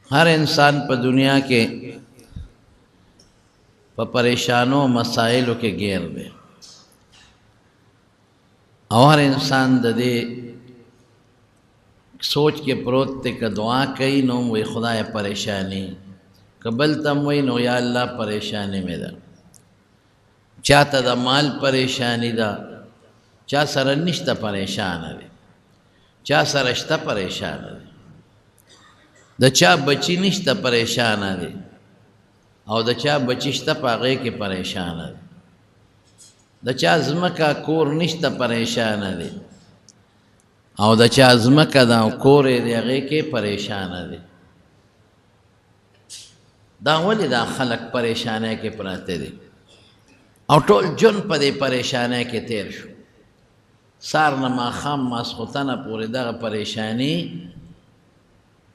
हर इंसान पर दुनिया के परेशानों मसाइलों के घेर में और हर इंसान दे सोच के प्रोत ते का दुआ कई नो वही खुदा परेशानी कबल तम वही नो या अल्लाह परेशानी में दा चाहता दा माल परेशानी दा चा सरनिश्ता परेशान है चा सरश्ता परेशान है द चा बची निश्ता परेशान है और द चा बचिश्ता पागे के परेशान है द चा ज़मका कोर निश्ता परेशान है और द चा ज़मका दा कोरे दे के परेशान है दा वली दा खलक परेशान है के पराते दे और टोल जुन पदे परेशान है के तेर शो सार नमा खाम मासखुताना पूरे दा परेशानी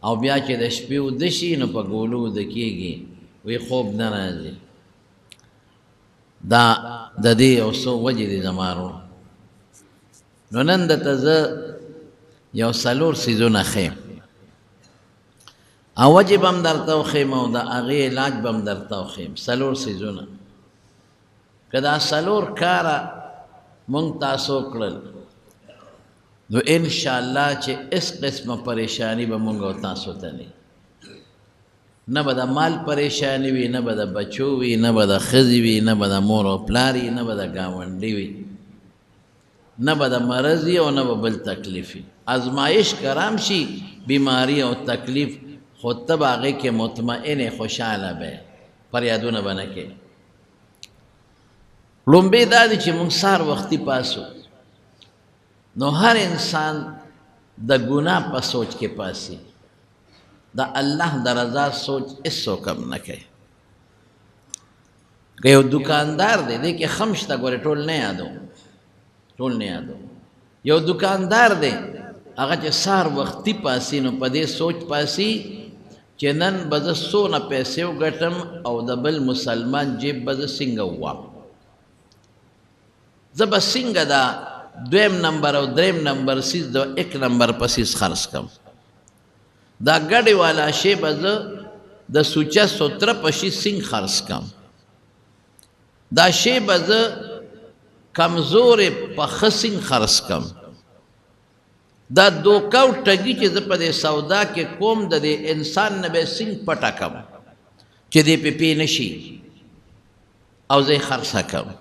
और ब्या के दशपी उदशी न पगोलू दकीगी वे खूब न राजी दा ददी ओसो वजह दी जमारो नंद तज यो सलूर सीजोना खेम अवजि बम दरता खेम दा अगे इलाज बम दरता खेम सलूर सीजोना कदा सलूर कारा मुंगतासो कड़ल तो इंशाअल्लाह चे इस किस्म परेशानी ब मुंगो तासो तनी न बदा माल परेशानी भी न बदा बच्चो भी न बदा खजी भी न बदा मोरो प्लारी न बदा गावंडी भी न बदा मरजी और न बल तकलीफ़ी आजमाइश करामशी बीमारी और तकलीफ़ खुद तब आगे के मुतमईन खुशहाल बे पर यादो न बन के लुम्बे दादी चे मुंगसार वक्ती पासो नो हर इंसान द गुनाह पर सोच के पासी द अल्लाह द रज़ा सोच इसो कम न के गयो दुकानदार दे देखिए खमश तक गोरे टोल नहीं यादो यो दुकानदार दे अगर चे सार वक्ती पासी नो पदे सोच पासी चेनन बज सो न पैसे गटम और दबल मुसलमान जेब बज सिंग हुआ जब सिंग दा द्वेम नंबर और द्रेम नंबर सीज दो एक नंबर पसीस खर्च कम दा गड़े वाला शे बज द सूचा सोत्र पशी सिंह खर्च कम दा शे बज कमजोर पखसिंग खर्च कम दा दो कौ टगी चे जपदे सौदा के कोम दे इंसान नबे सिंह पटा कम चे दे पे नशी और जे खर्चा कम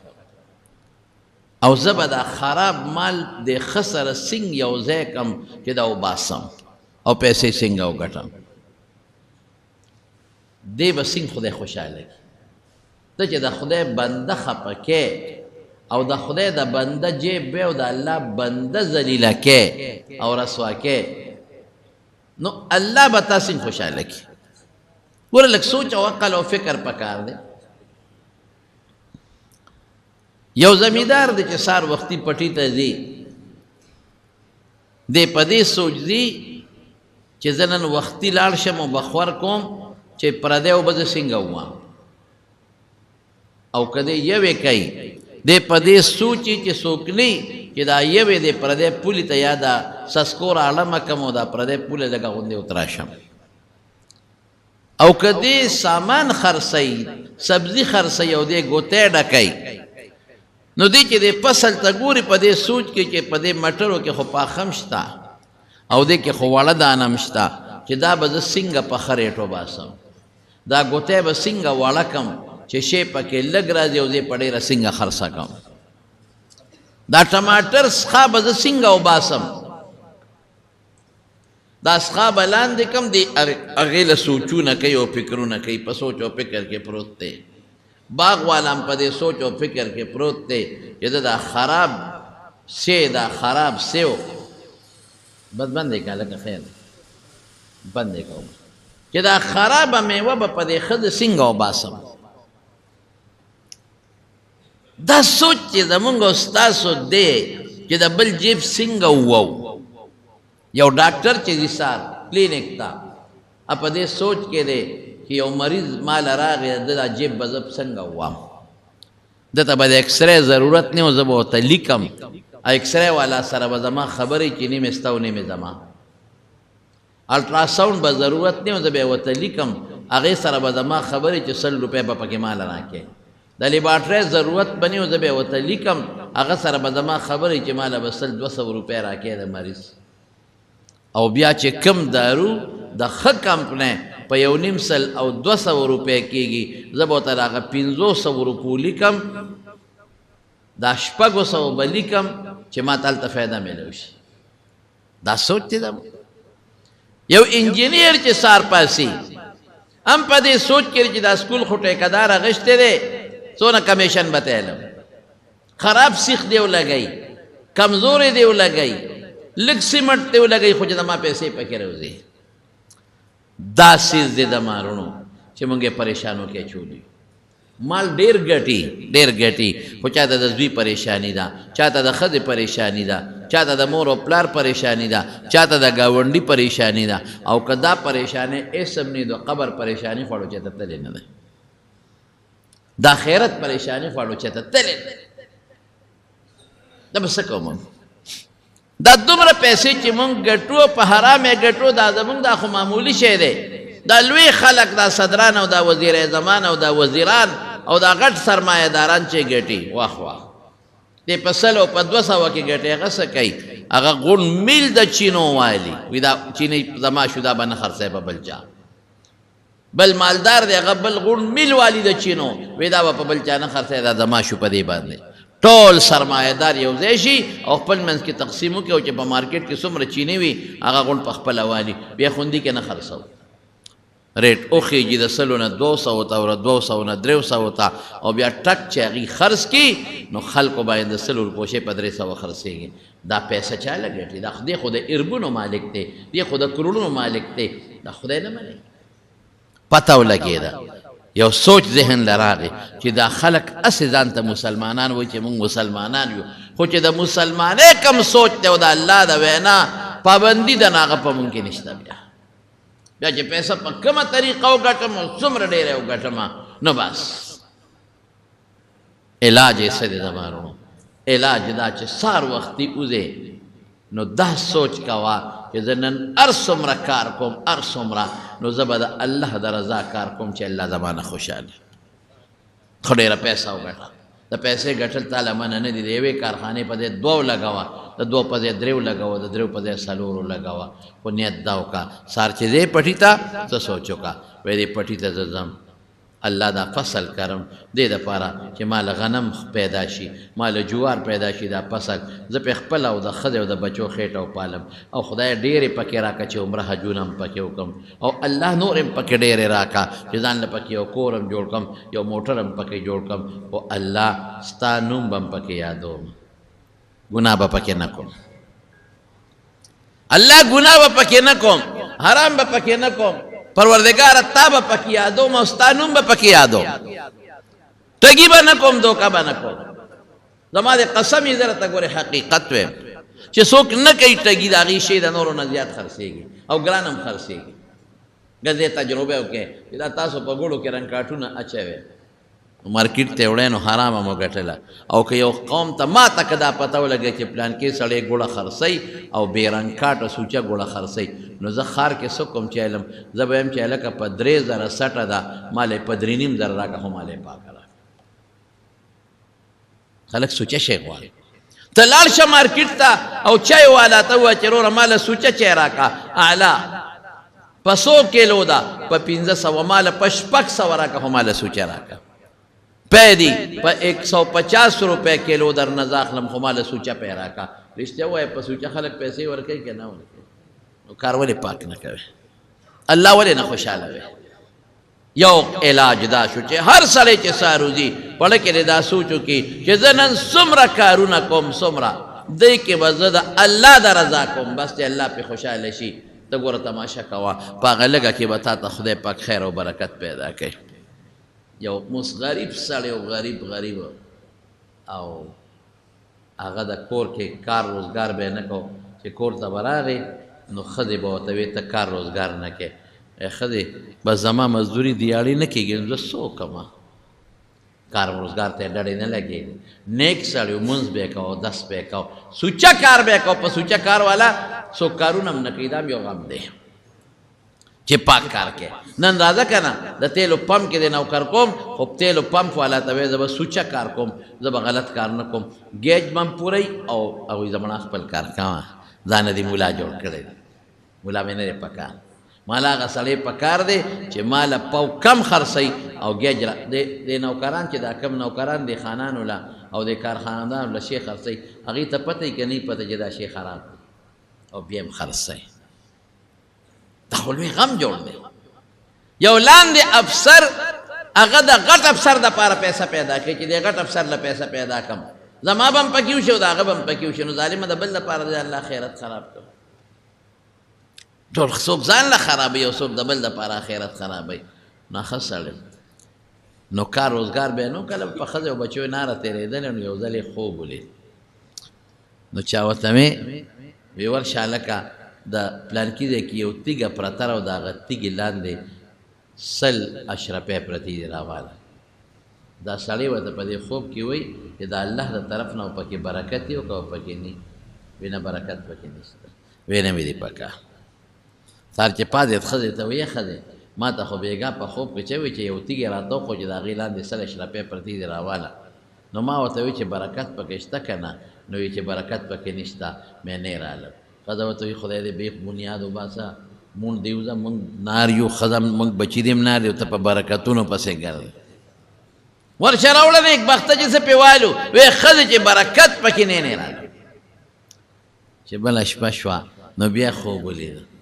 और जबदा खराब माल दे खसर सिंह यौजे कम चिदा उबासम और पैसे सिंह और गटम दे ब सिंह खुदे खुशहाल है तो चिदा खुदे बंदा खपके और द खुदे द बंदा जे बे और द अल्लाह बंदा जलीला के और रसवा के नो अल्लाह बता सिंह खुशहाल है पूरा लग सोच और अक्ल और फिक्र पकार दे यो जमींदार दे चे सार वक्ती पटी तजी दे पदे सोच दी चे जनन वक्ती लाड़शम और बखवर कोम चे परदे और बज सिंगा हुआ और कदे यवे कई दे पदे सूची चे सोकनी चे दा यवे दे परदे पुली तयादा सस्कोर आलम कम दा परदे पुले लगा उन्दे उतराशम और कदे सामान खरसई सब्जी खरसई और दे गोते डकई नो दी के दे फसल तगूरी पदे सूच के पदे मटरों के खुपा खमशता और दे के खुवाला दानमशता कि दा बज सिंगा पखरे टो बासम दा गोते ब सिंगा वाला कम चे शे पके लग राजे दे पड़े र सिंगा खरसा कम दा टमाटर स्खा बज सिंगा व बासम दा स्खा बलान दे कम दे अगेल सोचू न कई और फिक्रू न कई पसोचो फिक्र के प्रोते बाग वाला पदे सोचो फिक्र के प्रोते ये दा खराब से बस बंदे का लगा खैर बंदे का कि दा खराब में वब पदे खद सिंह और बासम दा सोच जमुंगो स्तासो दे कि दा बल जीप सिंह हुआ यो डॉक्टर चे दिसार क्लिनिक था अपदे सोच के दे कि यो मरीज माल राग दा जेब बजब संग हुआ दता बद एक्सरे ज़रूरत नहीं हो जब होता लिकम एक्सरे वाला सर बजमा खबर ही चीनी में स्तावने में जमा الټراساؤنډ به ضرورت نه زه به ورته لیکم هغې سره به زما خبرې چې 100 روپۍ به پکې مال راکې د لیبارټرۍ ضرورت به نه زه به ورته لیکم هغه سره به زما خبرې چې ماله به 100-200 روپۍ راکې د مریض او بیا چې کم دارو د ښه کمپنۍ په 1.5 او 200 روپۍ کېږي زه به ورته هغه 500 روپو لیکم دا 600 به لیکم چې ما ته هلته فایده میلو شي دا سوچ دی یو انجینیر چې سار پاسي هم په دې سوچ کې چې دا سکول خو ټیکهدار اغشتی دی څونه کمیشن به ته علم خراب سیخ دی ولګئ کمزورې دی ولګئ لږ سیمنټ دی ولګئ خو چې زما پیسې پکې راوځي دا سیز دی د مارونو چې موږ یې پریشانو کې اچولي مال ډېر ګټي خو چاته د زوی پریشانی ده چاته د ښځې پریشانی ده چاته د مور او پلار پریشانی ده چاته د ګاونډي پریشانی ده او که دا پریشانی اسم نه د قبر پریشانی خوړو چې ته تللی نه ده دا خیرت پریشانی خوړو چې ته تللی نه دا به څه کوم دا دومره پیسې چې مونږ ګټو په حرامې ګټو دا زمونږ دا خو معمولی شی دی دا لوی خلق دا صدران او دا وزیر زمان او دا وزیران او دا غټ سرمایه داران چې ګټي واخ واخ دې په 100 او په 200 کې ګټي هغه څه کوي هغه غون میل د چینو والی وي دا چینی زما شو دا به نه خرڅی په بل چا بل مالدار دی هغه بل غون میل والی د چینو وي دا به په بل چا نه خرڅی دا زما شو په دې باندې ټول سرمایه دار یو ځای شي او خپل منځ کې تقسیم وکړي او چې په مارکیټ کې څومره چینی وي هغه غون په خپله والي بیا خوندي کې نه خرڅو ریټ وخیږي د 100 نه 200 ته او 200 نه 300 ته او بیا ټک چې هغې خرڅ کړي نو خلکو باید د 100 روپو شی په 300 خرڅېږي دا پیسه چا لګټي دا خدای خو د اربونو مالک دی دی خو د کروڑونو مالک دی دا خدای نه مالک پته ولګېده یو سوچ ذهن لراغې چې دا خلک اسې ځان ته مسلمانان وایي چې موږ مسلمانان یو خو چې د مسلمانۍ کم سوچ دی او د الله د وینا پابندي د هغه په موږ کې نشته بیا چې پیسه په کومه طریقه وګټم او څومره ډېره وګټم نو بس علاج یې څه دی د مارونو علاج دا چې سار وختي وځې نو دا سوچ کوه چې زه نن هر څومره کار کوم هر څومره نو زه به د الله د رضا کار کوم چې الله زما نه خوشحاله خو ډېره پیسه وګټه د پیسې ګټل تاله منه نه دي د یوې کارخانې په ځای 2 لګوه د 2 په ځای 3 لګوه د 3 په ځای 4 لګوه خو نیت دا وکړه سار چې دی پټي ته څه سوچ وکړه وایي دې پټي ته زه ځم الله دا فصل کرم دې دپاره چې مال غنم پیدا شي مال جوار پیدا شي دا فصل زه پې خپله او د ښځې او د بچو خېټه وپالم او خدای ډېرې پکې راکړه چې عمره حجونه هم پکې وکړم او الله نور هم پکې ډېرې راکړه چې ځان له پکې یو کور هم جوړ کړم یو موټر هم پکې جوړ کړم او الله ستا نوم به هم پکې یادوم ګناه به پکې نه کوم الله ګناه به پکې نه کوم حرام به پکې نه کوم پروردگار تا به پکې یادوم او ستا نوم به پکې یادوم ټګي به نه کوم دوکه به نه کوم زما د قسم یې زه درته ګورې حقیقت ویم چې څوک نه کوي ټګي د هغې شی د نورو نه زیات خرڅېږي او ګران هم خرڅېږي ګزې تجربه وکړې چې دا تاسو په ګوړو کې رنګ کاټونه اچوئ مارکیټ ته وړی نو حرامه مو ګټله او که یو قوم ته ما ته که دا پته ولګی چې پلانکې سړی ګوړه خرڅوي او بې رنګ کاټه سوچه ګوړه خرڅوي نو زه ښار کې څه کوم چې علم زه به یم چې هلکه په 3000 سټه ده مال یې په 3.5 راکړه خو مال یې پاکه راکړه خلک سوچه شی غواړي ته لاړ شه مارکیټ ته او چای والا ته ووایه چې وروره ماله سوچه چای راکړه اعلی په 100 کیلو ده په 1500 ماله په 600 راکړه خو ماله سوچه راکړه پیدی په 150 روپے کیلو در نه اخلم خو ماله سوچه پی راکړه رښتیا ووایه په سوچه خلک پیسې ورکوي که نه ورکوي نو کار ولې پاک نه کوي الله ولې نه خوشحاله وي یو علاج دا شو چې هر سړی چې ساروځي پړه کې دا سوچ وکړي چې زه نن څومره کارونه کوم څومره دی کې به زه د الله د رضا کوم بس چې الله پې خوشحاله شي ته ګوره تماشه کوه په هغه لږه کې به تا ته خدای پاک خیر او برکت پیدا کوي یو موس غریب سړی او غریب او هغه د کور کې کار روزګار به نه کو چې کور ته به راغی نو ښځې به ورته وایي ته کار روزګار نه کوې ښځې بس زما مزدوري دیاړې نه کېږي نو زه څه وکړمه کار روزګار ته یې ډډې نه لګېږي نیک سړی مونځ به یې کوه دس به یې کوه سوچه کار به یې کوه په سوچه کار والا څوک کارونه هم نه کوي دا هم یو غم دی چې پاک کار کې نن راځه که نه د تیلو پمپ کې د نوکر کوم خو تیلو پمپ والا ته وایي زه به سوچه کار کوم زه به غلط کار نه کوم ګیج به م پوری او هغوی زمړه خپل کار کوه ځانه دې ملا جوړ کړی دی ملا مې نه دی پکار مالا هغه سړی پکار دی چې ماله پو کم خرڅوي او ګیج د نوکران چې دا کم نوکران د خانانو له او د کارخانهدارو له شی خرڅوي هغې ته پته یي که نه پته چې دا شی خراب دی او بیا هم خرڅوي دا خو لوی غم جوړ دی یو لاندې افسر هغه د غټ افسر دپاره پیسه پیدا کوي چې د غټ افسر له پیسه پیدا کړم زما به هم پکې وشي او د هغه به هم پکې وشي نو ظالمه د بل دپاره دی الله خیرت خراب کړو ټول څوک ځان له خرابوي او څوک د بل دپاره آخرت خرابوي نو ښه سړی نو کار روزګار به نو کله په ښځې او بچیو ناره تېرېدلې نو یو ځل یې خوب ولید نو چا ورته مې وی ورشه هلکه د پلانکي ځای کې یو تیږه پرته ده او د هغه تیږې لاندې 100 اشرفۍ پرتې دي راواله دا سړی ورته په دې خوب کې وایي چې د الله د طرف نه پکې برکت وي او که پکې نه وي نه برکت پکې نشته وی نه مې دي پکار سار چې پاڅېد ښځې ته ویې ښځې ما ته خو بېګا په خوب کې چې وایي چې یو تیږې راته وخو چې د هغې لاندې 100 اشرفۍ پرتې دي راواله نو ما ورته وایي چې برکت پکې شته که نه نو وایي چې برکت پکې نشته مې نه رالم ښځه ورته وایي خدای دې بیخ بنیاد وباسه مونږ دې وځه مونږ نار یو ښځه مونږ بچي دې هم نار یو ته په برکتونو پسې ګرځې ورشه راوړه نیک بخته چې څه پې والو وایي ښځې چې برکت پکې نه رالم چې بله شپه شوه نو بیا خوب ولیده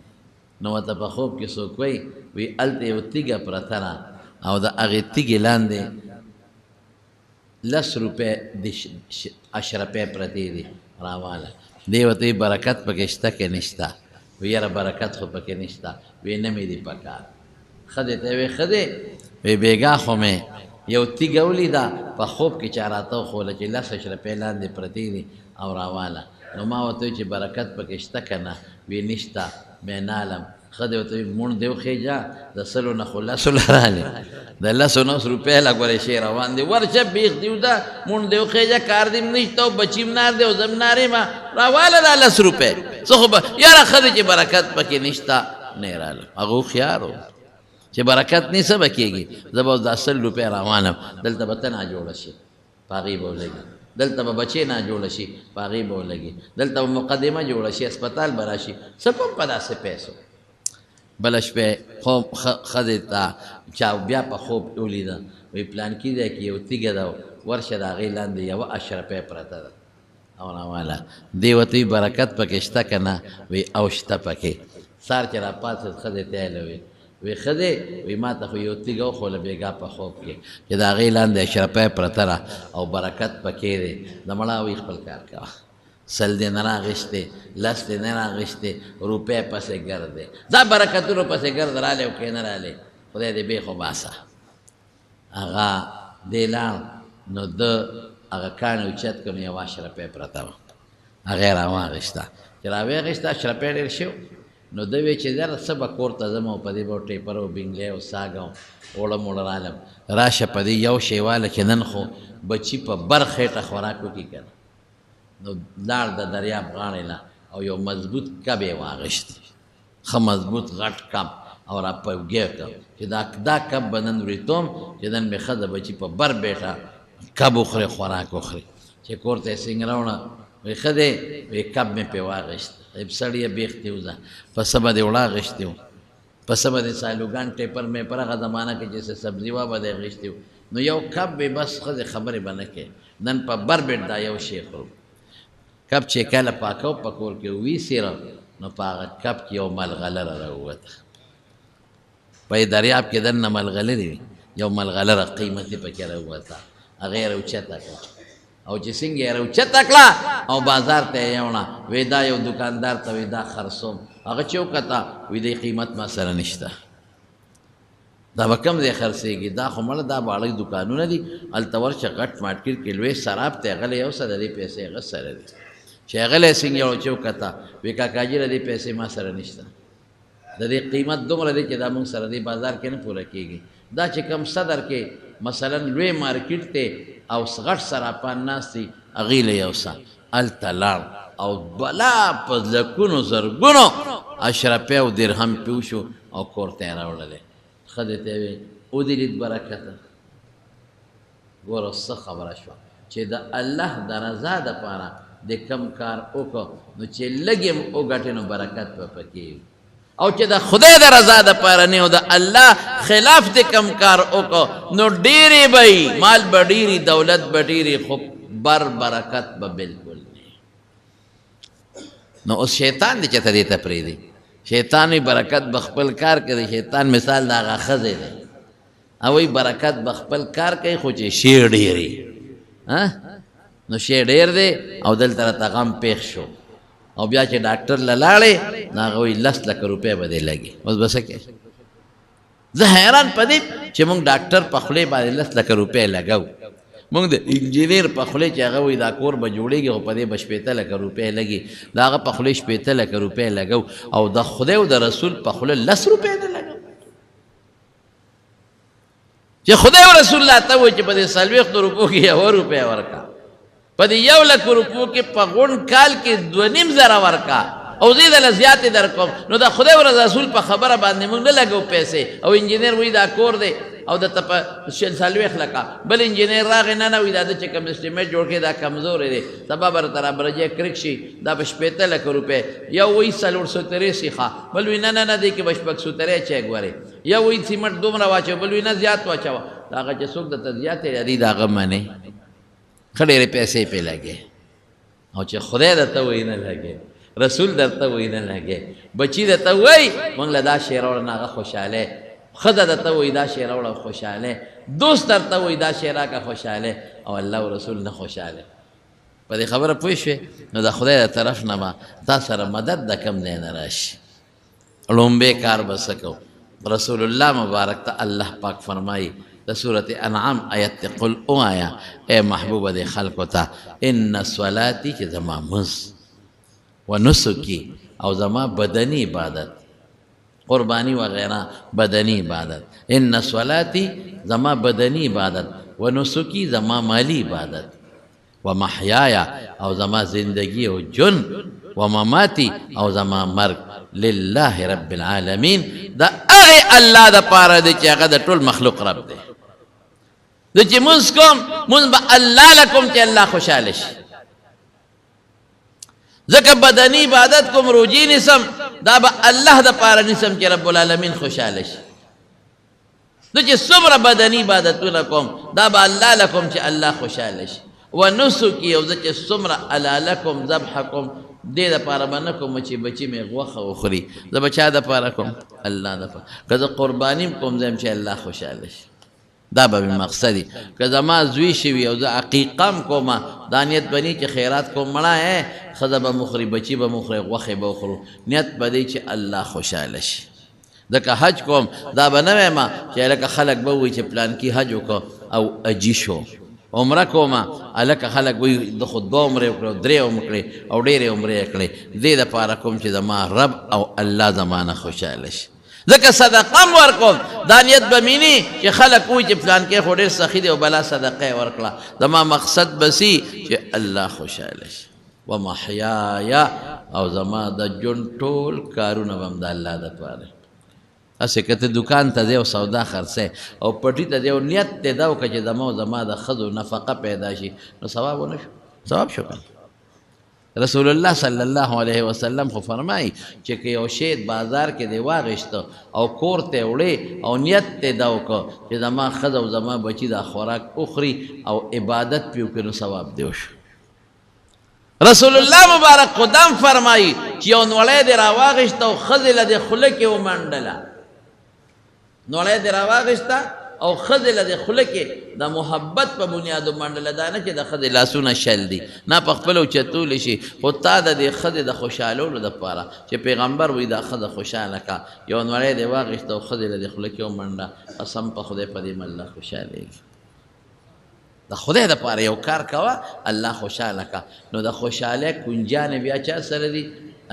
نو ورته په خوب کې څوک وایي وایي هلته یو تیږه پرته ده او د هغې تیږې لاندې 10 روپۍ اشرفۍ پرتې دي راواله دی ورته وایي برکت پکې شته که نشته وی یاره برکت خو پکې نشته وی نه مې دي پکار ښځې ته وی ښځې وی بېګا خو مې یو تیږه ولیده په خوب کې چا راته وښوله چې 10 اشرفۍ لاندې پرتې دي او راواله نو ما ورته وایي چې برکت پکې شته که نه وی نشته مې نالم ښځې ورته وایي مونږ دې وخېږه د 100 نه خو 10 رالې د 10 روپۍ له ګورې شی روان دی ورشه بیخ دې وځه مونږ دې وخېږه کار دې م نشته او بچي م نار دی او زه م نار یم راواله دا 10 روپۍ څه خو به یاره ښځې چې برکت پکې نشته نه یې رالم هغه هوښیار و چې برکت نه څه به کېږي زه به اوس دا 100 روپۍ روانم دلته به ته ناجوړه شي په هغې به ولګي دلته به بچې ناجوړه شي په هغې به ولګي دلته به مقدمه جوړه شي اسپتال به راشي څه کوم په داسې پیسو بله شپې خوب ښځې ته چا بیا په خوب ولیده وایي پلانکي ځای کې یو تیږه ده ورشه د هغې لاندې 1 اشرفۍ پرته ده او راواله دې ورته وایي برکت پکې شته که نه وایي او شته پکې سار چې راپاڅېد ښځې ته یې وایي وی ښځې وی ما ته خو یو تیږه وښوله بېګا په خوب کې چې د هغې لاندې اشرفۍ پرته ده او برکت پکې دی د مړه وی خپل کار کوه 100 دې نه راغېستې 10 دې نه راغېستې روپۍ پسې ګرځې ځه برکتونو پسې ګرځ رالې او که نه رالې خدای دې بېخ وباسه هغه دې لاړ نو ده هغه کاڼي اوچت کړ نو 1 اشرفۍ پرته وه هغې یې راواغېسته چې راویغېسته اشرفۍ ډېر شو نو ده وی چې یاره څه به کور ته ځم او په دې به ټیپر او بینګلی او ساګ او اوړه موړه رالم راشه په دې یو شی واله چې نن خو بچي په بر خېټه خوراک وکړي که نه نو لاړ د دریاب غاړې نه او یو مضبوط کب یې واغېست ښه مضبوط غټ کب او را پوګې کړ چې دا کب به نن وریتوم چې نن مې ښه د بچي په بر بیټه کب وخورې خوراک وخورې چې کور ته یې سینګ راوړه وی ښه دی وی کب مې پې واغېست سړی بیخ دی وځه پسه به دې وړه غېشتي و پسه به دې سالوګان ټیپر مې پر هغه زمانه کې چې سبزي وا به دې غېشتي و نو یو کب به بس ښځې خبرې به نه کوې نن په بر بیټ دا یو شی خورو کب چې کله پاکو په کور کې ویسېره نو په هغه کب کې یو ملغلره راووته په دریاب کې دننه ملغلرې وي یو ملغلره قیمتي پکې راووته هغه یې راوچته کړه او چې څنګه یې راوچته کړه او بازار ته یې یوړه وی دا یو دکاندار ته وی دا خرڅوم هغه چې وکته وی دې قیمت ما سره نشته دا به کوم ځای خرڅېږي دا خو مړه دا باړی دکانونه دي هلته ورشه غټ مارکېټ کې لوی سراب ته هغه یو څه د دې پیسې هغه سره دي چې هغه له څنګه یو چې وکته وی کاکاجي د دې پیسې ما سره نشته د دې قیمت دومره دی چې دا موږ سره دې بازار کې نه پوره کېږي دا چې کم صدر کې مثلا لوی مارکېټ ته او غټ سراپان ناست دي هغې له یو څه هلته لاړ او بلا په لکونو زرګونو اشرفی او درهم پې وشو او کور ته یې راوړلی ښځې ته یې ویل ودرېد برکته ګوره څه خبره شوه چې د الله د رضا دپاره د کم کار وکړو نو چې لږ یې وګټې نو برکت به پکې وي او چې د خدای د رضا دپاره نه او د الله خلاف د کم کار وکړو نو ډېرې به وي مال به ډېري دولت به ډېري خو برکت به بلکل نه نو اوس شیطان دی چې ته دې ته پرېږدي شیطان وي برکت به خپل کار کوي شیطان مثال د هغه ښځې دی او وی برکت به خپل کار کوي خو چې شی ډېر نو شی ډېر دی او دلته راته غم پېښ شو او بیا چې ډاکټر له لاړې نو هغه وایي 10 لکه روپۍ به دې لګي اوس به څه کوې زه حیران په دې چې موږ ډاکټر په خولې باندې 10 لکه روپۍ لګو موږ د انجینیر په خولې چې هغه وایي دا کور به جوړېږي خو په دې به 15 لکه روپۍ لګي د هغه په خولې 15 لکه روپۍ لګو او د خدای او د رسول په خوله 10 روپۍ نه لګو چې خدای او رسول الله ته وایي چې په دې 40 روپو کې 1 روپۍ ورکړه په دې 1 لک روپو کې په غونډ کال کې 2.5 زره ورکړه او زه دله زیاتې در کوم نو د خدای او رسول په خبره باندې موږ نه لګو پیسې او انجینر وایي دا کور دی او د ته په 40 لکه بل انجینر راغی نه وایي دا د چې کوم اسټیمیټ جوړ کړي دا کمزوری دی سبا به راته رابرجې کرک شي دا به 15 لکه روپۍ یو وایي 483 ښه بل وایي نه دی کې به 670 چی ګورې یو وایي سیمټ دومره واچوه بل وایي نه زیات واچوه د هغه چې څوک درته زیاتې یادي د هغه منې ښه ډېرې پیسې پې لګې او چې خدای درته وایي نه لګې رسول درته وایي نه لګې بچي درته وایي موږ له دا شی راوړه نه هغه خوشحالی ښځه درته وایي دا شی راوړه خوشحالی دوست درته وایي دا شی راکړه خوشحالی او الله او رسول نه خوشحالی په دې خبره پوه شوې نو د خدای د طرف نه به تا سره مدد د کم دی نه راشي لومبی کار به څه کوو رسول الله مبارک ته الله پاک فرمایي د سورت انعام آیت ته قل اوایا اے محبوب د خلقو ته ان صلاتي چې زما مز و نسکی او زما بدنی عبادت قربانی وغیرہ بدنی عبادت ان صلاتي زما بدنی عبادت و نسکی زما مالی عبادت و محیایا او زما زندگی او جن و مماتی او زما مرگ لله رب العالمین دا اغی اللہ دا پارا دی چی اغا دا طول مخلوق رب دی دا چی منز کم منز با اللہ لکم چی اللہ خوشحالش ذکر بدنی عبادت کم روجی نسم دا با اللہ دا پارا نسم چی رب العالمین خوشحالش دا چی سمر بدنی عبادتو لکم دا با اللہ لکم چی اللہ خوشحالش و نسکی او دا چی سمر علا لکم ذبحکم دې د پاره به نه کوم چې بچي مې غوښه وخوري زه به چا دپاره کوم الله دپاره که زه قرباني م کوم زه چې الله خوشحاله شي دا به مې مقصد وي که زما زوی شوي او زه عقیقه م کومه دا نیت به نی چې خیرات کوم مړه ښځه به مخوري بچي به مخوري غوښې به وخورو نیت به دی چې الله خوشحاله شي ځکه حج کوم دا به نه وایم چې لکه خلک به ووایي چې پلانکي حج وکړو او اجي شو عمره کومه هلکه خلک وایي د خو 2 عمرې وکړې 3 وکړې او ډېرې عمرې یې کړې دې دپاره کوم چې زما رب او الله زمانه خوشحاله شي ځکه صدقه م ورکوم دا نیت به مې نه چې خلک وایي چې پلانکې خو ډېر سخي دی او بلا صدقه یې ورکړه زما مقصد به سي چې الله خوشحاله شي و محیایا او زما د ژوند ټول کارونه به هم د الله دپاره اسې که ته دکان ته ځې او سودا خرڅی او پټي ته ځې او نیت دې دا وکړه چې زما د ښځو نفقه پیدا شي نو ثواب ونه شو ثواب شو که رسول الله صلی الله علیه وسلم خو فرمایي چې که یو شی بازار کې دې واغېسته او کور ته وړې او نیت دې دا وکړه چې زما ښځه او زما بچي دا خوراک وخوري او عبادت پې وکړي نو ثواب دې وشو رسول الله مبارک خدام فرمایي چې یو نوړی دې راواغېسته او ښځې له دې خوله کې ومنډله نوړی دې راواغېسته او ښځې له دې خوله کې د محبت په بنیاد ومنډله دا نه چې د ښځې لاسونه شل دي نه په خپله اوچتولی شي خو تا د دې ښځې د خوشحالولو دپاره چې پیغمبر وایي دا ښځه خوشحاله کا یو نوړی دې واغېسته او ښځې له دې خوله کې ومنډه قسم په خدای په دې الله خوشحالېږي د خدای دپاره یو کار کوه الله خوشحاله کا نو د خوشحالۍ کنجانې بیا چا سره دي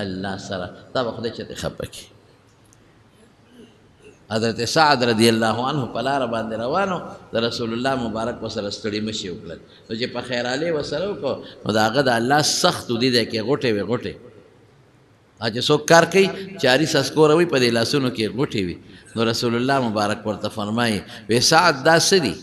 الله سره دا به خدای چېرته خفه کړي حضرت سعد رضی الله عنه په لاره باندې روانو د رسول الله مبارک ورسره ستړي مشي وکړل نو چې په خیرالې ورسره وکړو نو د هغه د الله سخت ودي دی کې غوټې وې غوټې چې څوک کار کوي چاري سسکوره وي په دې لاسونو کې غوټې وي نو رسول الله مبارک ورته فرمایي وی سعد دا څه دي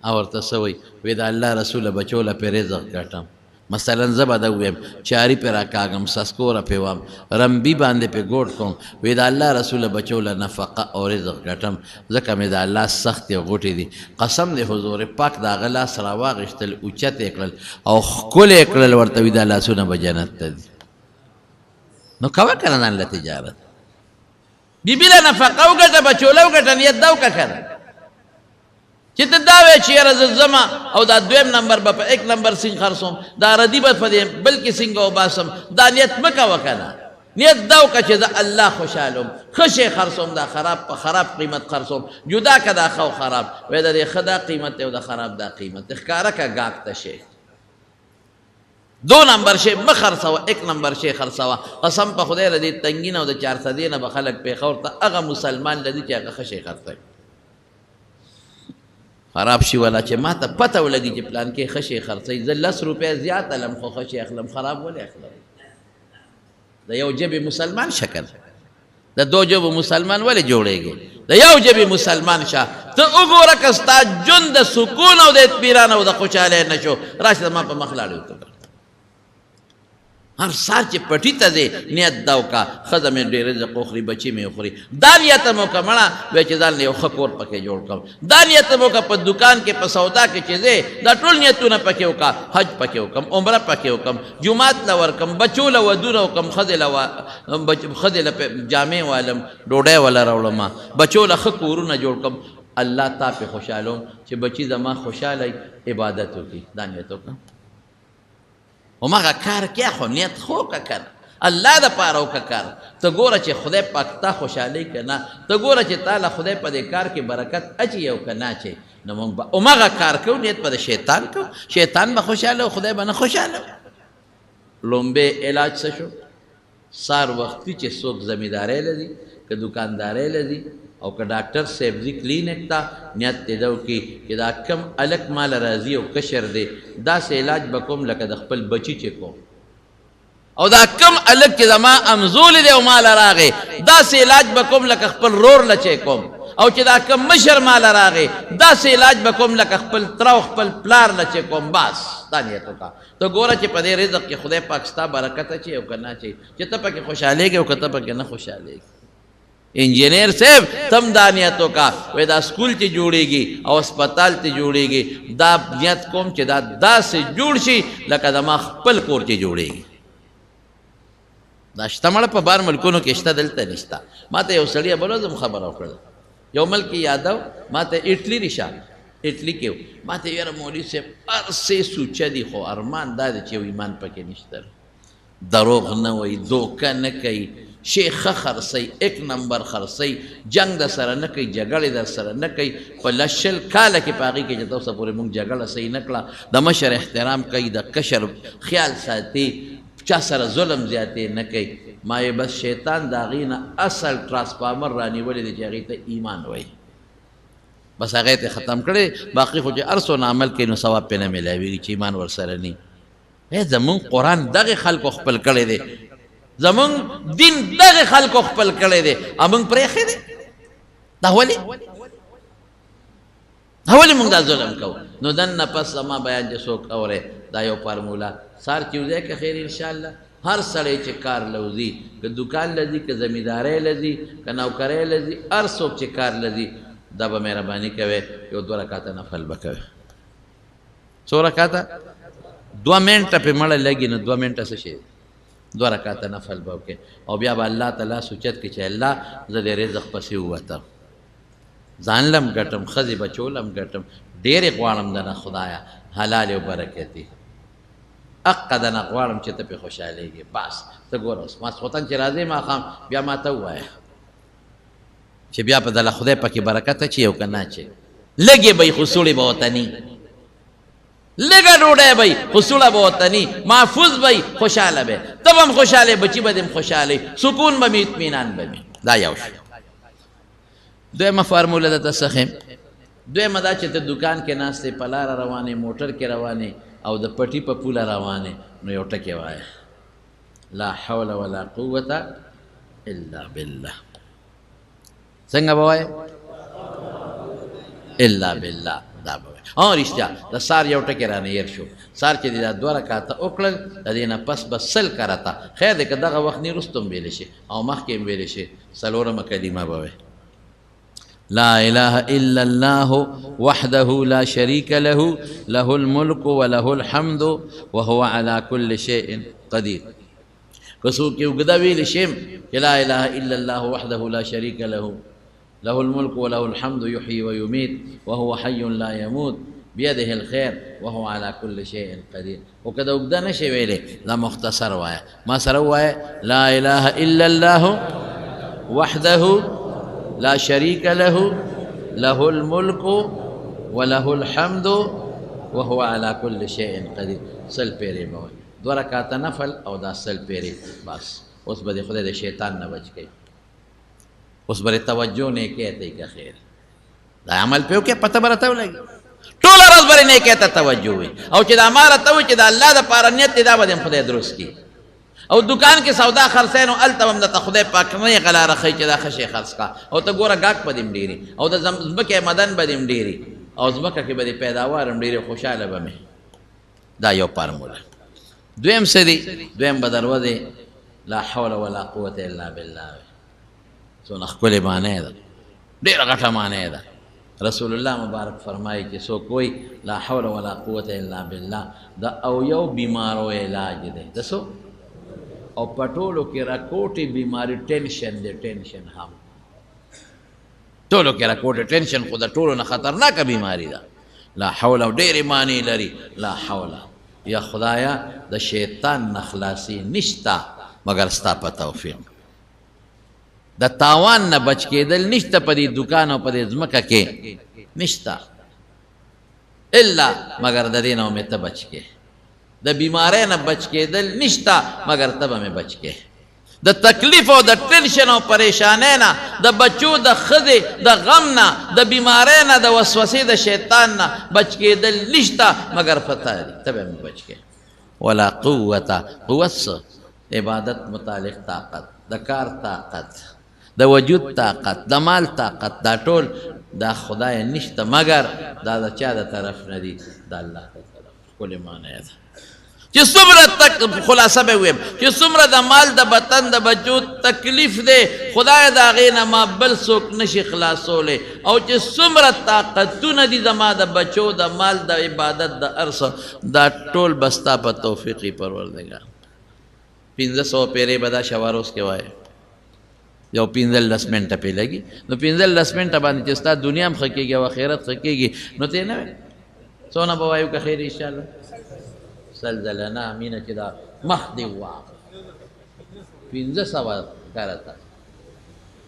او ورته څه وایي وی د الله رسوله بچو له پې رزق ګټم مثلا زه به ده ویم چاري پې راکاږم سسکوره پې وم رمبي باندې پې ګوټ کوم وی د الله رسوله بچو له نفقه او رزق ګټم ځکه مې د الله سختې غوټې دي قسم دی حضور پاک د هغه لاس راواغېښتل اوچت یې کړل او ښکل یې کړل ورته وي دا لاسونه به جنت ته دي نو کوه که نه ځان له تجارت بیبي له نفقه وګټه بچوله وګټه نیت دا وکړه که نه چې ته دا وایې چې یاره زه ځمه او دا دویم نمبر به په 1 نمبر سینګ خرڅوم دا ردي به په دې بل کې سینګ وباسم دا نیت مه کوه که نه نیت دا وکړه چې زه الله خوشحاله وم ښه شی خرڅوم دا خراب په خراب قیمت خرڅوم جدا که دا ښه او خراب وایي د دې ښه دا قیمت دی او د خراب دا قیمت دی ښکاره که ګاک ته شی 2 نمبر شی مه خرڅوه 1 نمبر شی خرڅوه قسم په خدای له دې تنګي نه او د 400 نه به خلک پېښور ته هغه مسلمان لدي چې هغه ښه شی خرڅوي خراب شي والا چې ما ته پته ولګي چې پلان کې ښه شی خرڅوي زه 10 روپۍ زیات الم خو ښه شی اخلم خراب ولې اخلم د یو ژبې مسلمان شکل د 2 ژبو مسلمان ولې جوړېږي د یو ژبې مسلمان شه ته وګوره که ستا ژوند د سکون او د اطمینان او د خوشحالۍ نه شو راشه زما په مخ لاړې وکړه هر سار چې پټي ته ځې نیت دا وکړه ښځه مې ډېر رزق وخوري بچي مې وخوري دا نیت مې وکړه مړه وایي چې ځان له یو ښه کور پکې جوړ کړم دا نیت مې وکړه په دکان کې په سودا کې چې ځې دا ټول نیتونه پکې وکړه حج پکې وکړم عمره پکې وکړم جومات له ورکړم بچو له ودونه وکړم ښځې له جامې والم ډوډۍ وله راوړم بچو له ښه کورونه جوړ کړم الله تا پې خوشحاله وم چې بچي زما خوشحاله عبادت وکړي دا نیت وکړه هماغه کار کیا خو نیت خو که کنه الله د پاره وکړه کار ته ګوره چې خدای پاک تا خوشحالۍ که نه ته ګوره چې تا له خدای په دې کار کې برکت اچي او که نه اچي نو موږ به هماغه کار کوو نیت به د شیطان کوو شیطان به خوشحاله او خدای به نه خوشحاله لومبې علاج څه شو سار وختي چې څوک زمیندارۍ لري که دکاندارۍ لري او که ډاکټر صاحب ځي کلینک ته نیت دې ده وکړي چې دا کم الک مال راځي او کشر دی داسې علاج به کوم لکه د خپل بچي چې کوم او دا کم الک چې زما امزول دی او مال راغی داسې علاج به کوم لکه خپل رور له چې کوم او چې دا کم مشر مال راغی داسې علاج به کوم لکه خپل تره او خپل پلار له چې کوم بس دا نیت وکړه ته ګوره چې په دې رزق کې خدای پاک ستا برکت اچي او که نه اچي چې ته پکې خوشحالېږې او که ته پکې نه خوشحالېږې انجینئر صاحب تم دا نیتو کا وی دا سکول چې جوړیږي او اسپتال ته جوړیږي دا نیت کوم چې دا داسې جوړ شي لکه زما خپل کور چې جوړیږي دا شته مړه په بار ملکونو کې شته دلته نشته ما ته یو سړی بلو زم خبره وکړه یو ملک یادو ما ته اټلی ریشه اټلی کې ما ته یاره مولوي صاحب هر څه سوچه دي خو ارمان دا دی چې یو ایمان پکې نشته دروغ نه وایي دوکه نه کوي شیخ خرڅي 1 نمبر خرڅي جنگ د سره نه کوي جګړې د سره نه کوي په لشل کاله کې پاغي کې چې تاسو پورې مونږ جګړه صحیح نه کړه د مشر احترام کوي د کشر خیال ساتي چا سره ظلم زیاتې نه کوي ما یې بس شیطان د هغې نه اصل ټرانسفارمر رانیولی دی چې هغې ته ایمان وایي بس هغې ته ختم کړی باقي خو چې هر څونه عمل کوي نو ثواب پې نه میلاویږي چې ایمان ورسره ني زمونږ قرآن دغې خلکو خپل کړی دی زمون دین دغه خلکو خپل کړی دی امون پرېښی دی دا ولې موږ دا ظلم کوو نو دننه پس زما بیان چې څوک اورې دا یو فارموله سار چې وځی که خیر انشاءالله هر سړی چې کار لوځي که دکان لځي که زمیندارۍ لځي که نوکرۍ لځي هر څوک چې کار لځي دا به مهرباني کوي یو 2 رکعته نفل به کوي څو رکعته 2 منټه پې مړه لګي نو 2 منټه څه شي 2 رکعته نفل به وکړي او بیا به الله تعالی سوچت کړي چې الله زه د رزق پسې ووتم ځان لم ګټم ښځې بچو لم ګټم ډېرې غواړم دنه خدایه حلال او برکتي حق دنه غواړم چې ته پې خوشحالېږې بس ته ګوره اوس ماسخوتن چې راځې ماښام بیا ما ته ووایه چې بیا په دله خدای پکې برکت اچي او که نه اچي لږې به یې خو سوړې به ورته ني لږه ډوډۍ به خو سوړه به ورته ني محفوظ به خوشحاله به ته به هم خوشحاله بچي به دې هم خوشحاله سکون به مې اطمینان به مې دا یو شو دویمه فارموله درته څه ښیم دویمه دا چې ته دکان کې ناستې په لاره روانې موټر کې روانې او د پټي په پوله روانې نو یو ټکی وایه لا حول ولا قوة الا بالله څنګه به وایې الا بالله دا به وایې رښتیا د سار یو ټکی رانه هېر شو سار چې دې دا 2 رکعاته وکړل د دې نه پس به 100 کرته خیر دی که دغه وخت نه وروسته هم ویلی شي او مخکې هم ویلی شي 4مه کلمه به وایې لا إله إلا الله وحده لا شريك له له الملك وله الحمد وهو على كل شيء قدير کسو کې وګدا ویل شیم چې لا إله إلا الله وحده لا شريك له له الملك وله الحمد يحيي ويميت وهو حي لا يموت بيده الخير وهو على كل شيء قدير وكذا وګدا نشي ویلې لا مختصر وایا ما سره وایا لا إله إلا الله وحده لا شريك له له الملك وله الحمد وهو على كل شيء قدير 100 پیری به 2 رکعاته نفل او دا 100 پیری بس اوس به خدای د شیطان نه بچ کی اوس به توجه نه کېته که خیر دا عمل په کې پته برته ولګي ټول ورځ بری نه کېته توجه وي او چې دا مار ته و چې دا الله د پاره نیت دا به خدای درست کی او دکان کې سودا خرڅینو التوم د خدای پاک نه غلا رخی چې دا خشي خرڅ کا او ته ګوره گاک پدیم ډیری او د زمکه مدن بدیم ډیری او زمکه کې به پیداوار هم ډیری خوشاله به دا یو فارموله دویم سدي دویم بدروازه لا حول ولا قوه الا بالله څونه خپل معنی ده ډیره غټه معنی ده رسول الله مبارک فرمایي چې سو کوئی لا حول ولا قوه الا بالله دا او یو بیمارو علاج ده دسو او پټولو کې راکوټي بیماری ټینشن دی ټینشن هم ټولو کې راکوټي ټینشن خو د ټولو نه خطرناکه بیماری ده لا حول او ډېرې معنی لري لا حول یا خدایا د شیطان نه خلاصي نشته مګر ستا په توفیق د تاوان نه بچ کېدل نشته په دې دکان او په دې ځمکه کې نشته الا مګر د دې نه مې ته بچ کې د بیماری نه بچ کېدل نشته مګر ته به مې بچ کې د تکلیف او د ټینشن او پریشانۍ نه د بچو د ښځې د غم نه د بیماری نه د وسوسې د شیطان نه بچ کېدل نشته مګر پته دي ته به مې بچ کې ولا قوته قوت عبادت متعلق طاقت د کار طاقت د وجود طاقت د مال طاقت دا ټول دا خدای نشته مګر دا د چا د طرف نه دي د الله د طرف ښکلې معنی ده چې څومره تک خلاصه به ویم چې څومره د مال د بدن د وجود تکلیف دی خدای د هغې نه ما بل څوک نشي خلاصولی او چې څومره طاقتونه دي زما د بچو د مال د عبادت د هر څه دا ټول به ستا په توفیقي پروردګار 1500 پیرې به دا شواروس کې وایي یو 15 منټه پې لګي نو 15 منټه باندې چې ستا دنیا هم ښه کېږي او آخرت ښه کېږي نو ته نه وایې څونه به وایو که خیر انشاءالله سلزلنا مینه چې دا مخ دې وواغه 1500 کرته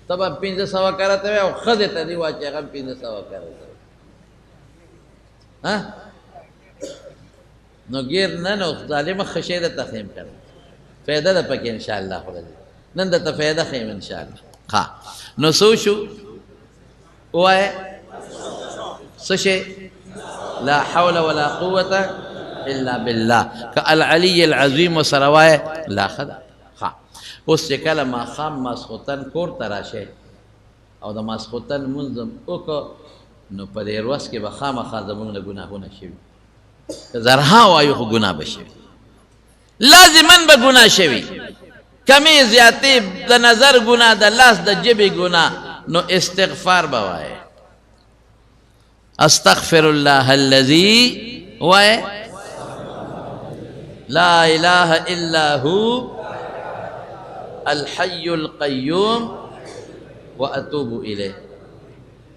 ته به 1500 کرته وایې او ښځې ته دې وایي چې هغه 1500 کرته نو ګیر نه نو ظالمه ښه شی درته ښیم کړه فایده ده پکې انشاءالله خدای نن درته فایده ښیم انشاءالله ښه نو څه وشو ووایې څه شی لا حول ولا قوة الا بالله كالعلي العظيم وسروايه لا خدا ها اوس چې کله ماښام ماسخوتن کور ته راشئ او د ماسخوتن منځ وکړو نو په دې ورځ کې به خامخا زموږ نه ګناهونه شوي که زرها وایو خو ګناه به شوي لازما به ګناه شوي کمې زیاتې د نظر ګناه د لاس د ژبې ګناه نو استغفار به وایې استغفر الله الذي وایې لا إله إلا هو الحي القيوم وأتوب إليه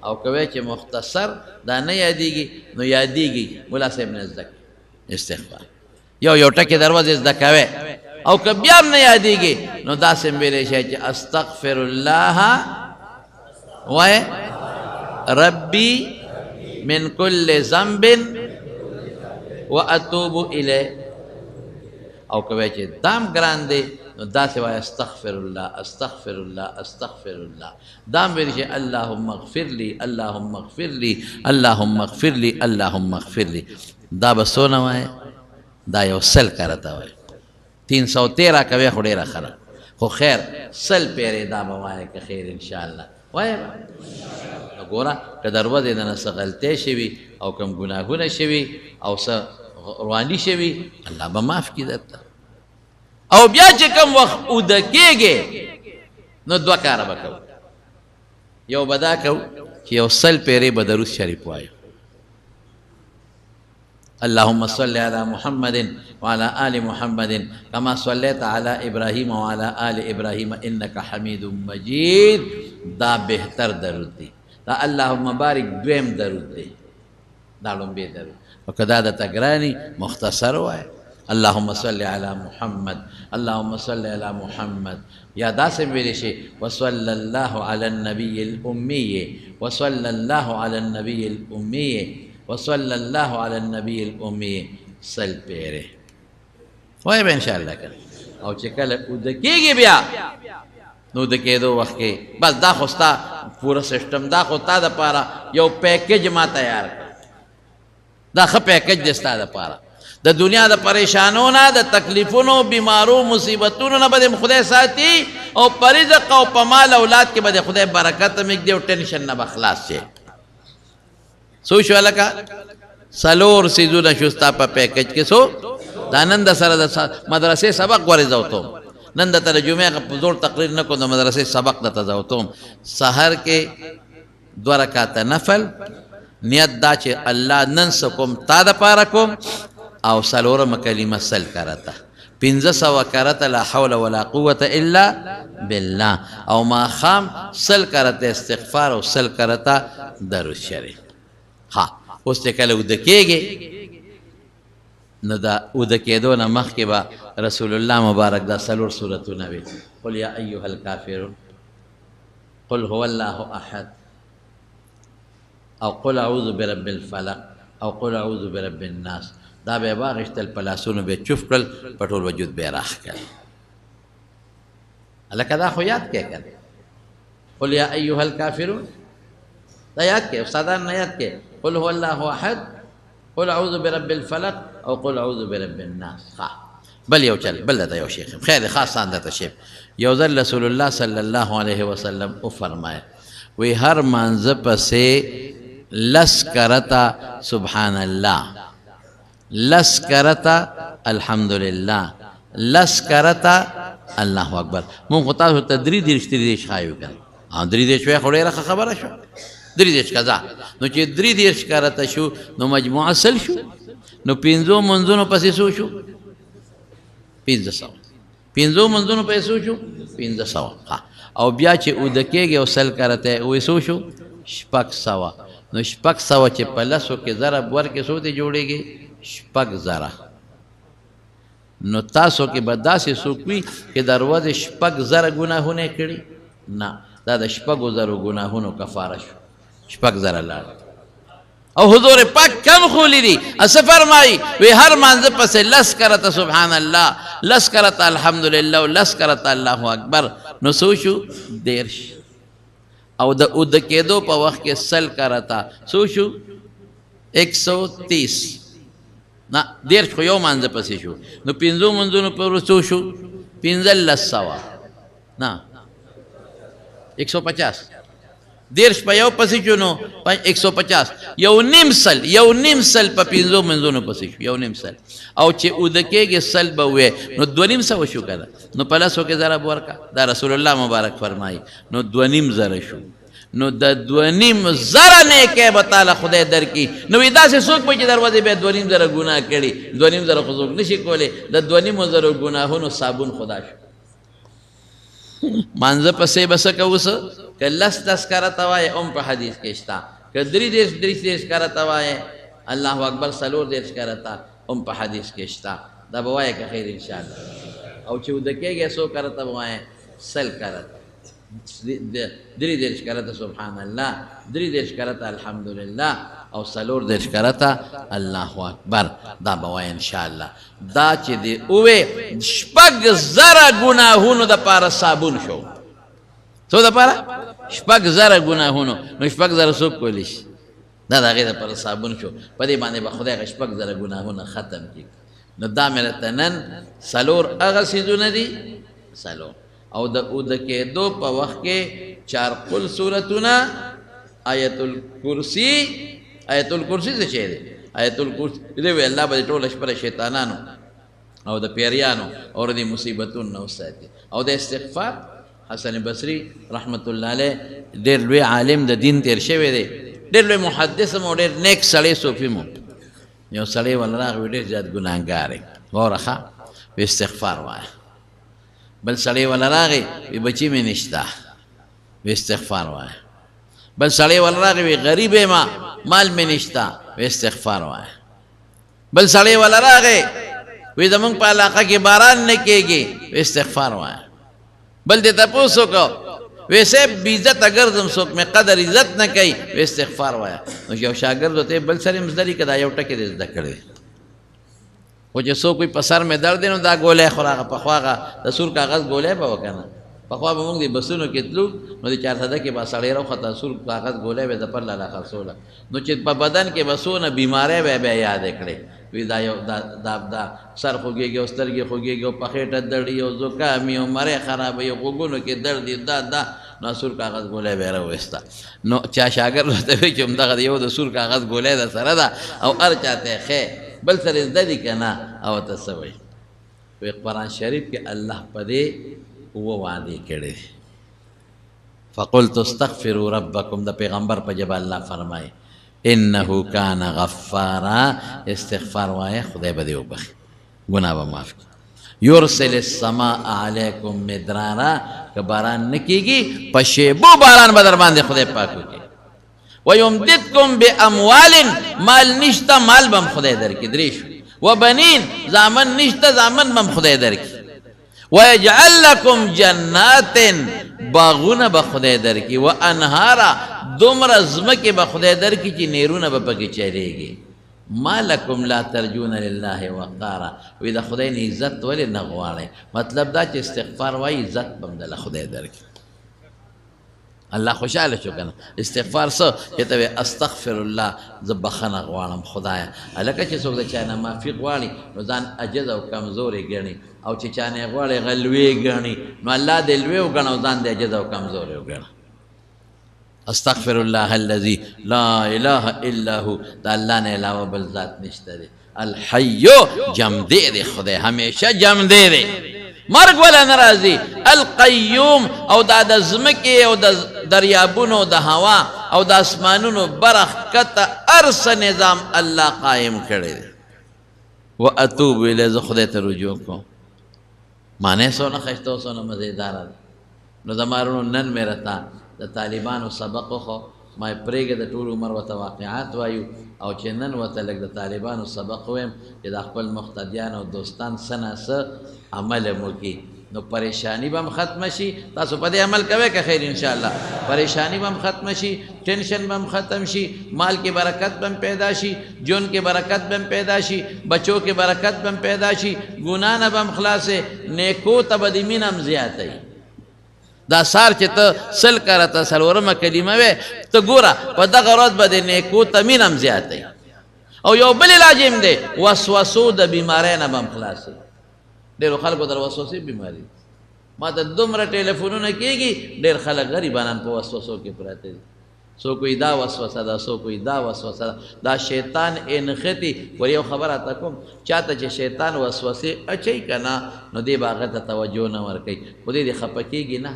او کوي چې مختصر دا نه یادېږي نو یادېږي مولا صاحب نه زده استغفار یو ټکي دروازې زده کوي او که بیا هم نه یادېږي نو داسې ویلی شي چې استغفر الله وایې ربي من كل ذنب وأتوب إليه او کوي چې دام ګران دی نو داسې وایه استغفر الله استغفر الله استغفر الله. دا هم ویلی چې اللهم اغفر لی اللهم اغفر لی اللهم اغفر لی اللهم اغفر لی. دا به څونه وایه؟ دا یو سل کرته وایه. 313 کوي خو ډېره ښه ده، خو خیر سل پیرې دا به وایه که خیر انشاءالله وایه به. نو ګوره که د ورځې نه نه څه غلطۍ شوي او کوم ګناهونه شوي او څه رواني شوي الله به معاف کړي درته. او بیا چې کوم وخت اوده کېږې نو دوه کاره به کوو. یو به دا کوو چې یو سل پیرې به درود شریف وایو، اللهم صل على محمد وعلى آل محمد كما صليت على إبراهيم وعلى آل إبراهيم إنك حميد مجيد. دا بهتر درود دی. دا اللهم بارک دویم درود دی، دا لومبی درود. وکدا د تګرانی مختصر وای اللهم صل على محمد اللهم صل على محمد. یا داسې ویلی شي وصلى الله على النبي الأمي وصلى الله على النبي الأمي وصلى الله على النبي الأمي. سل پیره وای به انشاءالله کړه. او چې کله اوده کېږي بیا نو د کېدو وخت کې بس دا خو ستا پوره سسټم، دا خو تا دپاره یو پیکج ما تیار کړ. دا ښه پیکج دی ستا دپاره. د دنیا د پریشانو نه، د تکلیفونو، بیمارو، مصیبتونو نه به دې خدای ساتي، او په رزق او په مال اولاد کې به دې خدای برکت هم ایږدي او ټینشن نه به خلاص شي. څو شو هلکه؟ څلور څیزونه شو ستا په پیکج کې. څو؟ دا نن د سره د مدرسې سبق ورې زوتوم. نن د ته د جمعې په زور تقریر نه کوم، د مدرسې سبق درته زوتوم. سحر کې 2 رکعاته نفل، نیت دا چې الله نن څه کوم تا دپاره کوم، او څلورمه کلمه سل کرته، 500 کرته لا حول ولا قوة الا بالله، او ماښام سل کرته استغفار او سل کرته درود شریف. ها اوس چې کله اوده کېږې نو دا اوده کېدو نه مخکې به رسول الله مبارک دا څلور صورتونه وي. قل یا ایها الکافرون، قل هو الله احد، او قل اعوذ برب الفلق، او قل اعوذ برب الناس. دا به واغشتل په لاسونو به چوف کړل، په ټول وجود به راخ کړل. هلکه دا خو یاد کې کړه. قل یا ایها الکافرون دا یاد کې، استادان نه یاد کې. قل هو الله احد، قل اعوذ برب الفلق، او قل اعوذ برب الناس. بل یو چل بل دا یو شیخ خیر خاص اندته شیخ یو ځل رسول الله صلی الله علیه وسلم او فرمایا وی هر مانځه پسې لس کرتا سبحان الله، لس کرتا الحمدلله، لس کرتا الله اکبر. مونږ خو تاسو ته 3 خایو کړه. 3 خو ډېره خبره شو. 3 کزا نو چې 3 کرتا شو نو مجموعه سل شو، نو 5 منځونو پسې سو شو 500. 5 منځونو پسې سو شو 500. او بیا چې اوده کېږي او سل کرته وې سو شو 600. نو 600 چې په لسو کې ضرب ورکې سو ته جوړېږي 600. نو تاسو کې به داسې څوک وي چې د ورځې 600 ګناهونه کړي؟ نه، دا د 600 ګناهونو کفاره شو. 600 لاړ. او حضور پاک کم خولی دی اس فرمائی وی هر مانزه پس لس کرتا سبحان اللہ، لس کرتا الحمدللہ، لس کرتا اللہ اکبر. نو سوشو 13. او دا اود کېدو په وخت کې سل کرتا سوشو 130. نا 13 خو یو مانزه پسې شو، نو 5 منځونو پر سوشو 1500. نا 150. 13 په یو پسې شو نو 150. یو نیم سل په 5 منځونو پسې شو، یو نیم سل. او چې اوده کېږي سل به وې نو 2.5 شو کنه. نو په لاسو کې ضرب ورکا، دا رسول الله مبارک فرمایي. نو 2.5 شو. نو د 2.5 نیکه به تعالی خدای درکړي. نو داسې څوک به چې دروازې به 2.5 ګناه کړي، 2.5 خو څوک نشي کولی. د 2.5 ګناهونو صابون خدا شو. مانزه پسې بس کوس که لس کرتا وای ام په حدیث کې شتا، که 3 کرتا وای الله اکبر 4 کرتا ام په حدیث کې شتا. دا به وای که خیر ان شاء الله. او چې ود کېږي 100 کرتا وای سل کرتا درې دېرش کرته سبحان الله، درې دېرش کرته الحمدلله، او څلور دېرش کرته الله اکبر. دا به وایه انشاءالله. دا چې دې ووې 6,000 ګناهونو دپاره صابون شو. څو دپاره؟ 6,000 ګناهونو. نو 6,000 څوک کولی شي؟ دا د هغې دپاره صابون شو. په دې باندې به خدای هغه 6,000 ګناهونه ختم کړي. نو دا مې راته نن څلور هغه څیزونه دي، څلور. او د اوده کېدو په وخت کې 4 قل صورتونه، آیت الکرسی. آیت الکرسی څه شی دی؟ آیت الکرسی دې وی الله به ټوله شپه شیطانانو او د پیریانو او د مصیبتونو نه وساتي. او د استغفار حسن بصری رحمت الله علیه ډېر لوی عالم د دین تیر شوی دی، ډېر لوی محدث مو، ډېر نیک سړی صوفي مو. یو سړی ول راغی ډېر زیات ګناهګار دی، غوره ښه وی استغفار وایه. بل سړی ول راغی وی بچی مې نشته، وی استغفار وایه. بل سړی ول راغی وی غریب یم مال مې نشته، وی استغفار وایه. بل سړی ول راغی وی زمونږ په علاقه کې باران نه کېږي، وی استغفار وایه. بل دې تپوس وکړو وی صاحب بې عزته ګرځم، څوک مې قدر عزت نه کوي، وی استغفار وایه. نو یو شاګرد ورته بل سړی هم زده لي که دا یو ټکی دې زده کړی، خو چې څوک وي په سر مې درد دی نو دا ګولی خو راغه پخوا هغه د سور کاغذ ګولی به و که نه. پخوا به مونږ د بسونو کې تلو نو د 400 کې به سړی راوخته سور کاغذ ګولی به د پر لاله خرڅوله. نو چې په بدن کې به څونه بیماری به بیا یادې کړې، وی دا یو دا سر خوږېږي او سترګې خوږېږي او په خېټه دړي او زکامي او مرۍ خرابوي او غوږونو کې درد دي، دا نو سور کاغذ ګولی به یې راویسته. نو چا شاګرد ورته وایي چې همدغه یو د سور کاغذ ګولی در سره ده او هر چا ته یې ښې بل سره زده دي که نه. او ته څه وایي؟ وایي قرآن شریف کې الله په دې اووه وعدې کړې دي. فقلت استغفروا ربکم، د پیغمبر په ژبه الله فرمایي انه کان غفارا، استغفار وایه خدای به دې وبخي، ګناه به معاف کړي. یرسل السماء علیکم مدرارا، که باران نه کېږي په شیبو باران به در باندې خدای پاک وکړي. ویمددکم باموال، مال نشته مال بم خدای درکړي، درې شو. وبنین، زامن نشته زامن بم خدای درکړي. ویجعل لکم جنات، باغونه به خدای درکړي. وانهارا، دومره ځمکې به خدای درکړي چې نیرونه به پکې چلیږي. ما لکم لا ترجون لله وقارا، وی د خدای نه عزت ولې نه غواړئ؟ مطلب دا چې استغفار وایي عزت به هم دله خدای درکړي. الله خوشحاله شو که نه؟ استغفار څه چې ته وایې استغفر الله، زه بخښنه غواړم خدایه. هلکه چې څوک د چا نه معافي غواړي نو ځان عجز او کمزوری ګڼي، او چې چا نه یې غواړي هغه لوی ګڼي، نو الله دې لوی وګڼه او ځان دې عجز او کمزوری وګڼه. استغفر الله الذي لا اله الا هو، دا الله نه علاوه بل ذات نشته دی. الحیو، جمدی دی خدای، همیشه جمدی دی، مرگ ولا ناراضي. القیوم، او دا د ځمکې او د دریابونو د هوا او د اسمانونو برخ کته ارس نظام الله قائم کړی دی. و اتوب الیه، زه خدای ته رجوع کوم. معنی څونه ښایسته او څونه مزېداره ده. نو زمارونو نن مې راته د طالبانو سبق وخو، ما یې پرېږده د ټول عمر ورته واقعات وایو، او چې نن ورته لږ د طالبانو سبق ویم چې دا خپل مقتدیان او دوستان څه نه څه عمل مو وکړي، نو پریشانی به هم ختمه شي. تاسو په دې عمل کوئ که خیر انشاءالله؟ پریشانی به هم ختمه شي، ټینشن به هم ختم شي، مال کې برکت به هم پیدا شي، جون کې برکت به هم پیدا شي، بچو کې برکت به هم پیدا شي، ګناه نه به هم خلاصې، نیکو ته به دې مینه هم زیاتی. دا سار چې ته سل کرته څلورمه کلمه وې، ته ګوره په دغه ورځ به د نیکو ته مینه هم زیاتی. او یو بل علاج هم دی، وسوسو د بیماری نه به هم خلاصې. ډېرو خلکو در وسوسې بیماري، ما ته دومره ټلیفونونه کېږي، ډېر خلک غریبانان په وسوسو کې پراته دي. څوک وایي دا وسوسه ده، څوک وایي دا وسوسه ده، دا شیطان یې نښتي. ور یو خبره ته کوم، چاته چې شیطان وسوسې اچوي که نه، نو دې به هغه ته توجه نه ورکوي، خو دې خفه کېږي نه.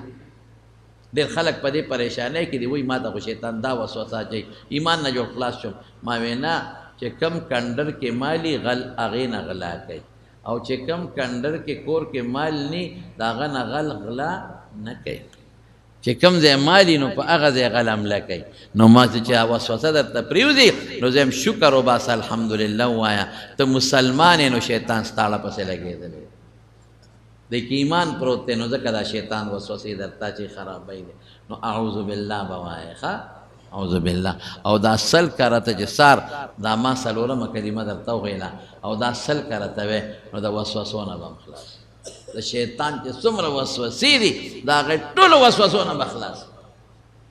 ډېر خلک په دې پریشانۍ کې دي، وایي ما ته خو شیطان دا وسوسه اچوي، ایمان نه جوړ خلاص شم. ما وی نه، چې کم کندر کې مالي غل هغې نه غلا کوي، او چې کم کندر کې کور کې مال نی د هغه نه غل غلا نه کوي. چې کم ځای مالي نو په هغه ځای غل حمله کوي. نو ما چې وسوسه درته پرېوځي نو زه یم شکر وباسه، الحمدلله ووایه. ته مسلمان یې نو شیطان ستا اړه پسې لګېدلی. د کې ایمان پروت دی نو ځکه دا شیطان وسوسې درته چې خرابوي دی نو اعوذ بالله به وایې ښه اعوذ بالله او دا سل کرته چې سار دا ما څلورمه کلمه درته وویله او دا سل کرته وې نو د وسوسو نه به هم خلاص د شیطان چې څومره وسوسې دي د هغې ټولو وسوسو نه به خلاص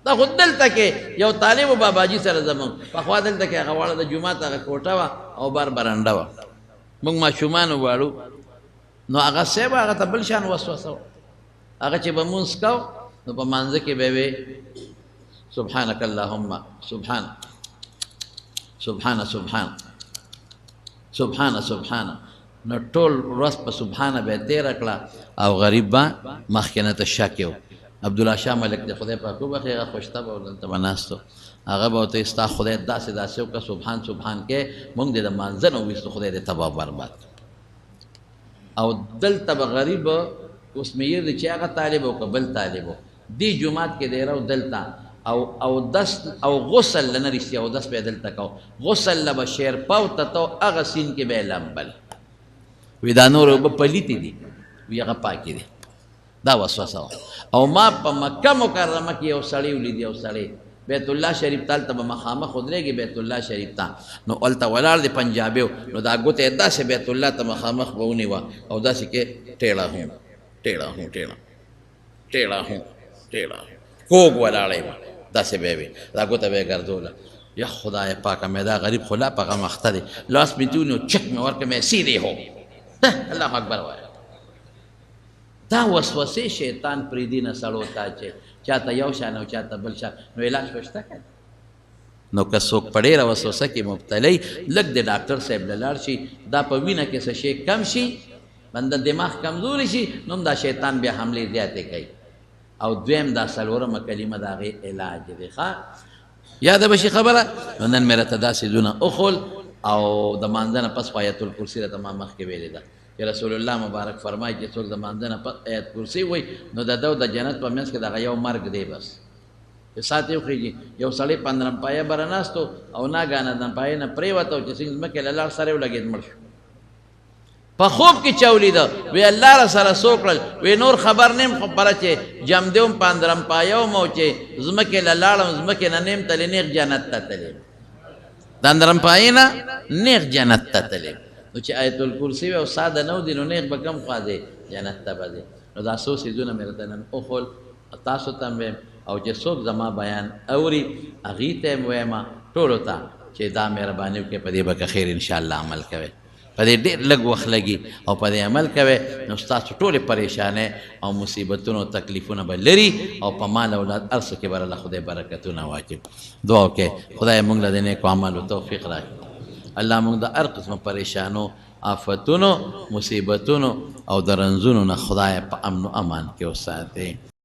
دا خو دلته کې یو طالب باباجي سره زمونږ پخوا دلته کې هغه واړه د جومات هغه کوټه وه او بر برنډه وه موږ ماشومان وواړو نو هغه صاحب هغه ته بل شان وسوسه وه هغه چې به مونځ کو نو په مانځه کې به وې سبحانك اللهم سبحان سبحان سبحان سبحان سبحان نو ټول ورځ په سبحانه به یې تېره کړه او غریب به مخکې نه ته شک یو عبدالله شاه ملک د خدای پاک وبخښي هغه خوشته به دلته به ناست و هغه به ورته ستا خدای داسې داسې وکړه سبحان سبحان کې مونږ دې د مانځه نه وویستو خدای دې تباه برباد او دلته به غریب اوس میر دی چې هغه طالب او که بل طالب و دې جومات کې دی رو دلته او دس او غسل لنه رښتیا او دس به یې دلته کو غسل له به شیرپاو ته تو هغه سین کې به یې لمبل وی دا نور اوبه پلیتې دي وی هغه پاکې دي دا وسوسه وه او ما په مکه مکرمه کې یو سړی ولیدي یو سړی بیت الله شریف ته هلته به مخامخ ودرېږي بیت الله شریف ته نو هلته ولاړ دی پنجابي و نو دا ګوته یې داسې بیت الله ته مخامخ به ونیوه او داسې کې ټیړه هوں ټیړه هوں ټیړه ټیړه هوں ټیړه کوږ ولاړی وه داسې به یې وي دا ګوته به یې ګرځوله یا خدای پاکه مې دا غریب خو لا په غم اخته دی لاس مې دې ونیو چک مې ورکړه مې سیدې هو الله اکبر وایه دا وسوسې شیطان پرېږدي نه سړو ته چې چاته یو شان او چاته بل شان نو علاج خو شته که نو که څوک په ډېره وسوسه کې مبتلی لږ د ډاکټر صاحب له لاړ شي دا په وینه کې څه شی کم شي بنده دماغ کمزوري شي نو هم دا شیطان بیا حملې زیاتې کوي او دویم دا څلورمه کلمه د هغې علاج دی ښه یاده به شي خبره نو نن مې راته دا څیزونه اخول او د مانځه نه پس په آیت الکرسي راته ما مخکې ویلې ده چې رسول الله مبارک فرمایي چې څوک د مانځه نه پس آیت کرسي وایي نو د ده د جنت په منځ کې دغه یو مرګ دی بس چې ساعت یې وخېږي یو سړی په اندرمپایه بره ناست و او ناګانه اندرمپایې نه پرېوته او چې څنګه ځمکې له لاړ سره یې ولګېد مړ شو په خوب کې چا ولیده وی الله را سره څه وکړل وی نور خبر نیم خو پره چې جمدې وم په اندرمپایه وم او چې ځمکې له لاړم ځمکې نه نیم تلې نیغ جنت ته تلې د اندرمپایې نه نیغ جنت ته تلې نو چې آیت الکرسي وي او ساده نه ودي نو نیغ به کم خوا دی جنت ته به دی نو دا څو څیزونه مې راته نن وښول تاسو ته هم ویم او چې څوک زما بیان اوري هغې ته یې ویم ټولو ته چې دا مهرباني وکړئ په دې به که خیر انشاءالله عمل کوئ په دې ډېر لږ وخت لګي او په دې عمل کوئ نو ستاسو ټولې پریشانۍ او مصیبتونو تکلیفونه به لري او په مال اولاد هر څه کې به الله خدای برکتونه واچوي دعا وکړئ خدای موږ له د نیکو اعمالو توفیق راکړي الله موږ د هر قسمه پریشانو آفتونو مصیبتونو او د رنځونو نه خدای په امن و امان کې وساتئ